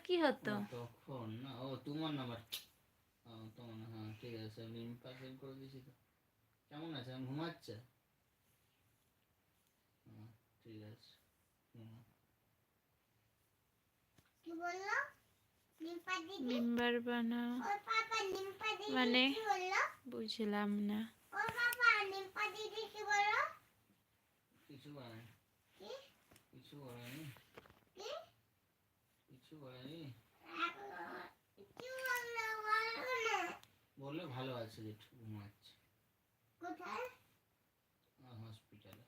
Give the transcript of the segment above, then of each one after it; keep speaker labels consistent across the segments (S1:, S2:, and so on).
S1: কি হতো?
S2: তখন না, ও তোমার নাম্বার, তোমার না, হ্যাঁ ঠিক আছে, আমি সেন্ড করে দিয়েছি তো। কেমন আছে? আমি ঘুমাচ্ছে? ঠিক আছে।
S3: কি বললো? নিম্পা দিদি
S1: মেম্বার বানাও
S3: ওর পাপা নিম্পা দিদি
S1: মানে
S3: কি বললো?
S1: বুঝলাম না।
S3: ওর পাপা নিম্পা দিদি কি বললো?
S2: কিছু বানাই,
S3: কি
S2: কিছু বানাই,
S3: কি
S2: কিছু বানাই।
S3: কি বললো বলো না।
S2: বললে ভালো আছে, যে ঘুমাচ্ছে
S3: কোথায়?
S2: হসপিটালে।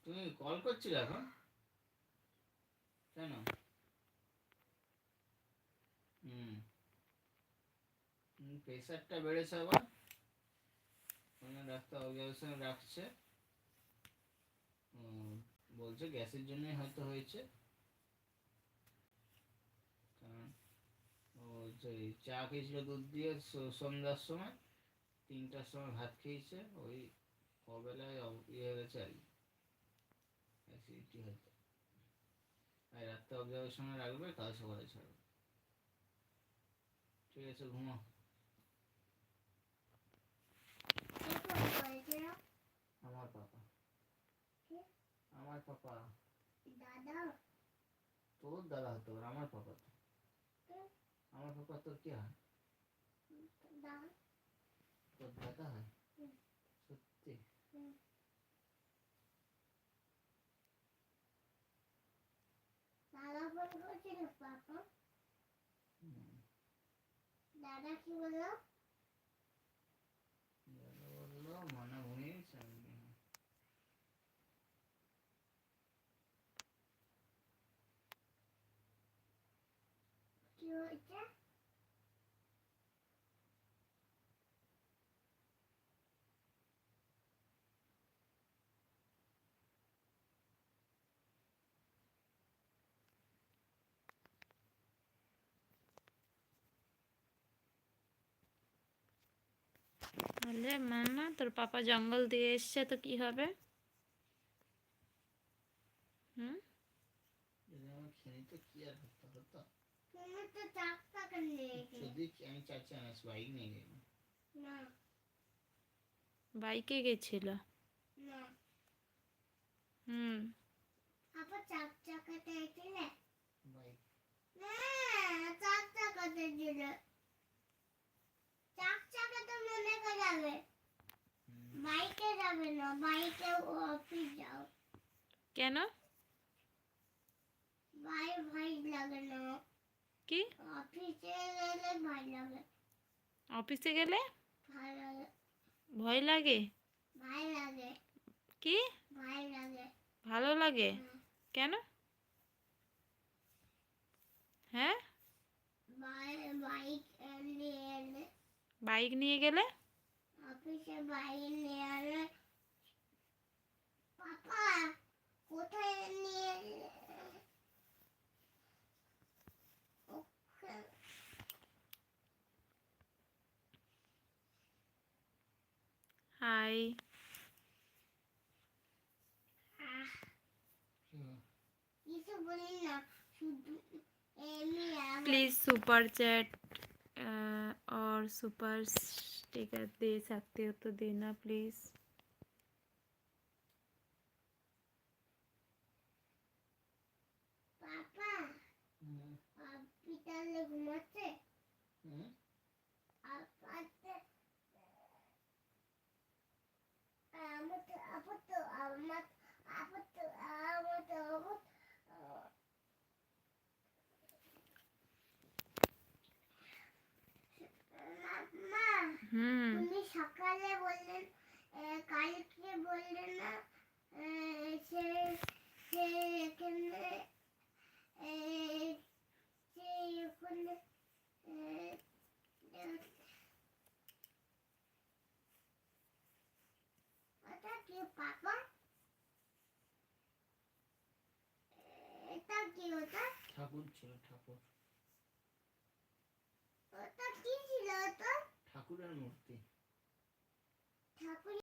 S2: তুমি কল করছিলে এখন কেন? প্রেশারটা বেড়েছে আবার, ডাক্তার অবজারভেশনে রাখছে। বলছে গ্যাসের জন্যই হয়তো হয়েছে। কারণ ও চা খেয়েছিল দুধ দিয়ে সন্ধ্যার সময়, 3টার সময় ভাত খেয়েছে, ওই কবেলায় ইয়ে হয়ে গেছে আর কি, অ্যাসিডিটি হয়তো। আর রাত্রে অবজারভেশনে রাখবে, কাল সকালে ছাড়বে। ঠিক আছে, ঘুমো। আমার পাপা, আমার পাপা।
S3: দাদা
S2: তোর দাদা হতে পারে, আমার পাপা তো। আমার পাপা তোর কি হয়? তোর দাদা হয়? সত্যি?
S3: দাদা ফোন করছিল পাপা। দাদা কি বললো?
S2: দাদা বললো মনে ঘুমিয়েছে।
S3: কি হয়েছে?
S1: বলে মাম্মা তোর পাপা জঙ্গল দিয়ে এসছে তো কি হবে? হুম,
S2: যদি আমার খেয়ে তো কি আর হতো হতো।
S3: তুমি তো চাকটা নিয়ে
S2: যদি আমি চাচ্ছি আমি বাইক নিয়ে গেলাম।
S3: না
S1: বাইকে গেছিল।
S3: না
S1: হুম,
S3: আপা চাক চাকাতে এসেছিলে?
S2: বাইক।
S3: না চাক চাকাতে ছিল। চাক চাকাতে মনে করে যাবে, বাইকে যাবে না, বাইকে অফিস যাও।
S1: কেন?
S3: ভাই ভাই লাগে না,
S1: কি
S3: অফিসে গেলে ভাই লাগে।
S1: অফিসে গেলে
S3: ভাই লাগে,
S1: ভয় লাগে?
S3: ভাই লাগে,
S1: কি
S3: ভাই লাগে।
S1: ভালো লাগে? কেন? হ্যাঁ,
S3: বাইক নিয়ে এলে,
S1: বাইক নিয়ে গেলে
S3: অফিসে বাইক নিয়ে এলে পাপা কোথায় নিয়ে এলে?
S1: হাই
S3: কিছু বলি না, শুধু এমনি
S1: प्लीज़ सुपर चैट और सुपर स्टिकर दे सकते हो तो देना प्लीज़।
S3: পাপা হসপিটালে ঘুমাচ্ছে। আপাতে আমার আপাতত আমার আপাতত আমার মা তুমি সকালে বললেন, কালকে বললেন না সে সে এখানে সে এখানে ওটা কি পাপা? এটা কি ওটা?
S2: ঠাকুর ছিল, ঠাকুর।
S3: ওটা কি ছিল ওটা?
S2: ঠাকুরের মূর্তি।
S3: ঠাকুর